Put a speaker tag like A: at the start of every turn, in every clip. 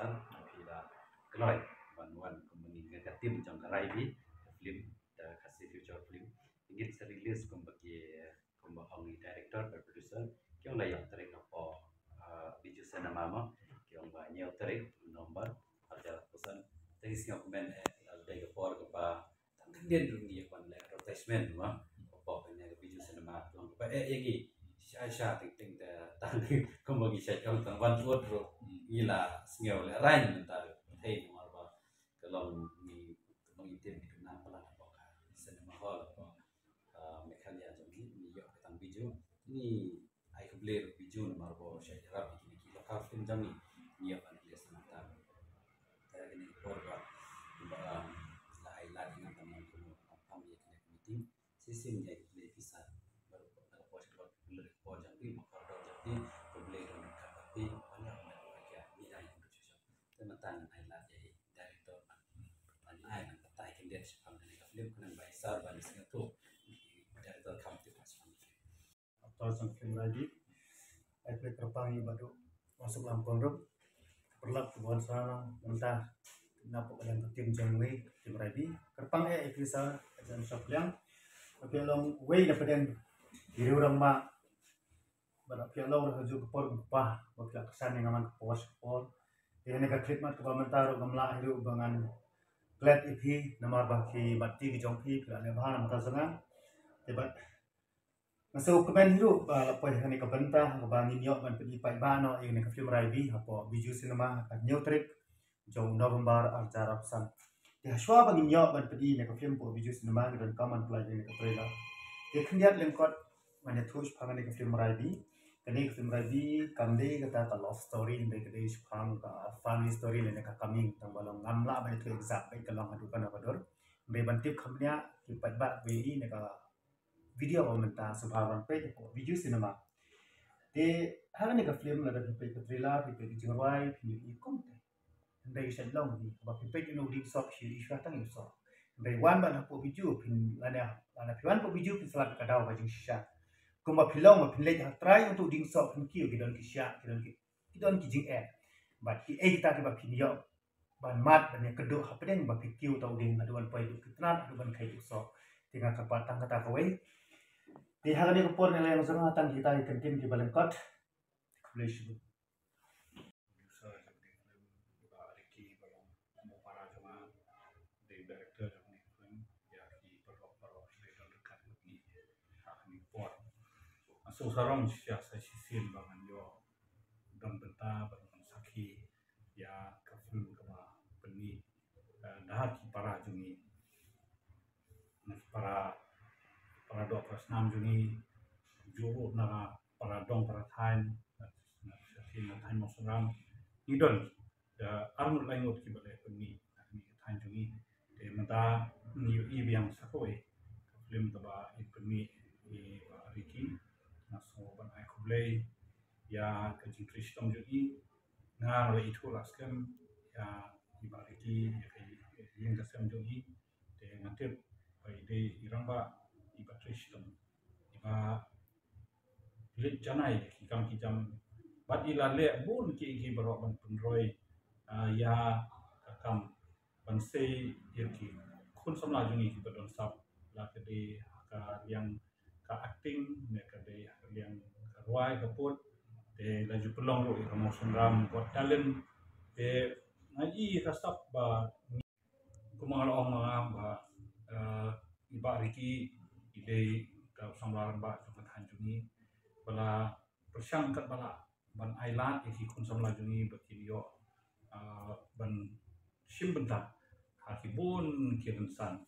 A: besar bila keloi wan kemuning ke tim jong karai bi film kasih future film ingin serius bagi ong director dan producer kyong la yang tarik apa biju cinema mo kyong ba nyau tarik nomor ada pesan dari singa komen dari por ke pa tang den dunia kon le advertisement ma apa nya biju cinema long pa yagi sha ting ting ta không bagi saya kalau tang wan tuot ro ila singa le rain mentar hey nomor ba kalau ni mengitim di na pala apa cinema hall apa mekalia jong ni yo tang biju ni ai kubler biju nomor ba saya rap ni ki lokal film jami ni yo kan les mentar ini korba ba lai lai dengan teman kuno apa ya kena meeting sistem ya le pisah baru pada pos kuler pos jadi makar jadi kubler don kapati banyak banyak ni ai kuno teman ai lai director ai nan patai kendet sepang ni film kan baisar ban singatu director kam tu pas
B: atau sang film lagi ai terpang baru masuk Lampung Road perlap tuan sana mentah napok kadang tim jangwe tim rabi kerpang bisa dan shop yang tapi long way dapat dan diri orang mak pada pihak long haju kepor upah bagi kesan yang aman pos pol ini ka khidmat ke komentar gamla hidup bangan glad ipi nomor baki bati ki jongpi kala ne bahan mata sangat debat masuk komen hidup lapoi hani ka bentah bangin yok ban pergi pai bano ini ka film rabi apa biju cinema ka neutrik jong November acara pesan ya shwa bangin yok ban pergi ne ka film po biju cinema dan kaman pelajari ne ka trailer dia kendiat lengkot mana tush pangan ne ka film rabi kani ka film rabi kamde kata ka love story ne ka dei shpang ka funny story ne ka coming tang balong ngamla ban itu exact bai kalong adukan abador be bantip khamnya ki patba be ne ka video komentar sebahagian pe video cinema de hang ni ka film la da pe trailer pe jingwai ni ikom te ndai sha long ni ba pe no di sok shi sha tang yu so ndai wan ba na po video pin lana piwan po video pin salat ka daw ba jing sha kuma pilong ma pin le ha try untuk ding sok pin ki don ki sha ki don ki jing ba ki kita ki ba pin yo ban mat ban ya kedo ha pedeng ba ki kiu tau ding aduan pai ki tnat aduan kai so tinggal kapatang kata kawai di hari ini kupur nilai yang sangat tang kita di kantin di Balengkot Kulish
C: so sarong siasa sisin bangan yo dan benta bangan sakhi ya kaful kama peni dah ki para jungi para dok presnam jungi juru na para dong para thain na thain mosram idon da armut laingot ki bale peni thain jungi de mata ni ibiang sakoi film taba ipeni riki naso ban ai kublei ya kajing kristom jungi na le itu laskem ya ibariki yang kasem jungi de ngatip pai de iramba iba kristom iba lit janai ki jam bat ila le bun ki barok ban penroi ya kakam ban sei irki kun samla jungi ki badon sap la kede ka yang ka acting ne kede yang ruai kaput de laju pelong ro ka ram got talent de ngaji kasap ba kumangal ong ba iba riki ide ka samla ba ka hanjungi bala persyang kat bala ban ailat iki kun samla jungi bakilio ban simbenta hakibun kirensan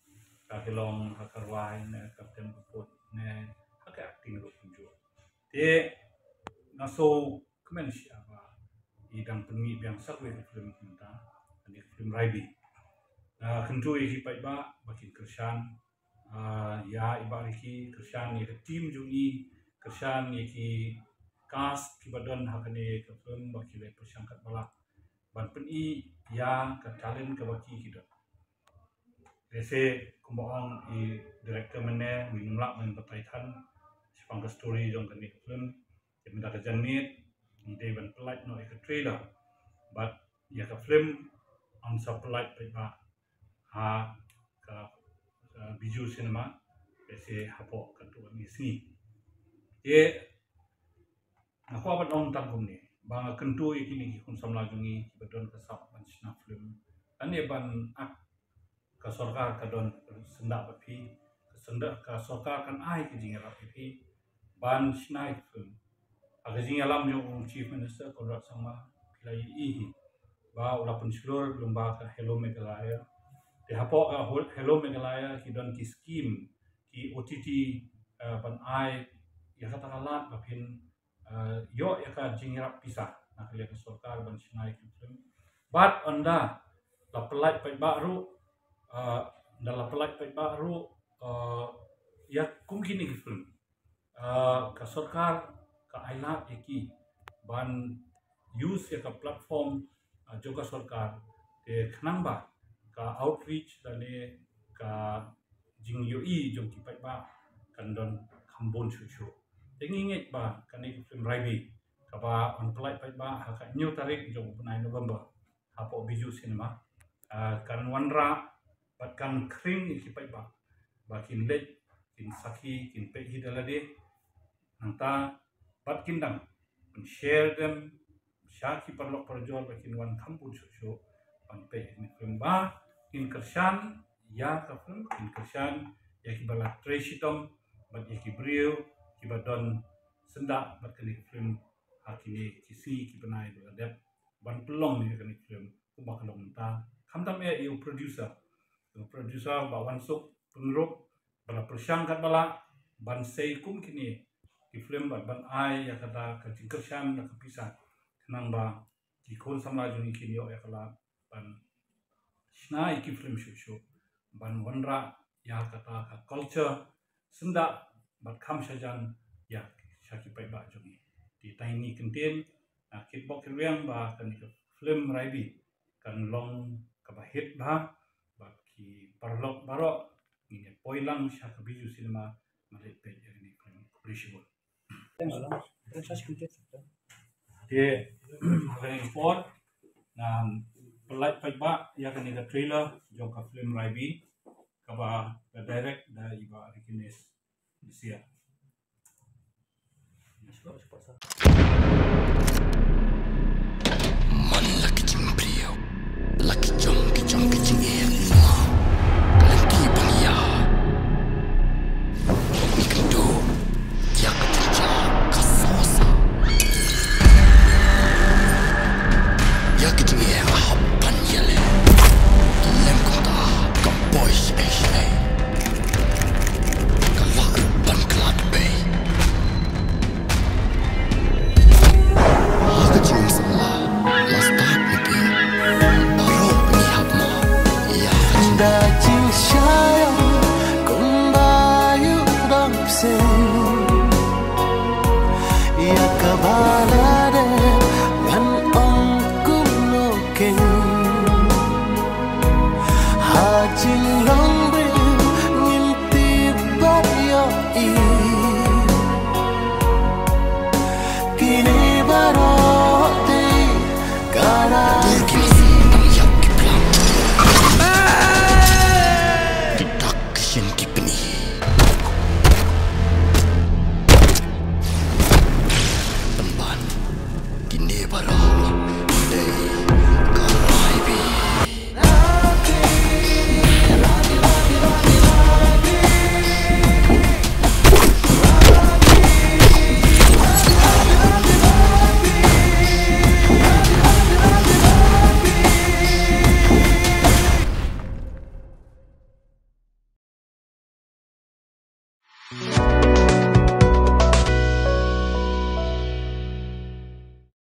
C: kakilong hakarwai ne kapten kaput ne hak acting ro kunjo de naso kemen siapa idang pengi biang sakwe film kita ani film raibi kentu iki pai ba bakin kersan ya ibariki kersan ni tim jungi kersan iki cast kibadon hakane ke film bakile persangkat balak ban peni ya ke talent ke baki kita rese kumbaong i director mene minumlak men pataitan sipang ke story jong kani film minta ke janit ide ban pelat no ke trailer but ya ka film on supply pa ha ka biju cinema ese hapo ka tu ni sini e aku abat on tangkum ni bang kentu ikini kun samla jungi bedon ka sap ban sina film ane ban ak ka sarkar ka don senda papi senda ka sarkar kan ai ki jinga papi ban sina film aga jinga lam yung chief minister Konrad Sangma pilai ihi ba ula pensilur belum ba ka Hello Meghalaya di hapo ka Hello Meghalaya ki don ki scheme ki OTT ban ai ya kata kalat bapin yo ya ka jingrap pisah nak lihat ke sarkar ban sinai ki film bat anda la pelai pai baru dalam pelai pai baru ya kumkin ki film ka sarkar ka ailat iki ban use ya ka platform juga sarkar ke kenamba ka outreach dan ka jing yoi jom ki pai ba kan don kambon susu tenginget ba kan ni film raibi ka ba on pelai pai ba ha ka new tarik jom 9 November hapo biju cinema kan wanra bat kan kring ki pai ba bakin let kin saki kin pe hidalade nanta bat kindang share them syaki perlok perjol bakin wan kampun susu pampe ni film ba kin kersan ya ka film kin kersan ya ki bala tresitom bat ya ki brio ki badon senda bat kini film hakini kisi ki benai baladep ban pelong ni kini film kumba kalong ta kamtam ya you producer ba wan suk pengrup bala persyang kat bala ban sei kum kini ki film ban ai ya kata ka jingkersan na kepisah kenang ba ki kon sama juni kini ya kala ban snai ki film shushu ban wanra ya kata ka culture senda bat kam sajan ya syaki pai ba juni di tiny kentin kitbok kirwiang ba kan ki film raibi kan long ka ba hit ba bat ki parlok barok ini poilang syaka biju cinema malet pe ini film appreciable dia very important na pelai pai ba ya kan ni trailer jong ka film raibi ka ba direct da iba rikines sia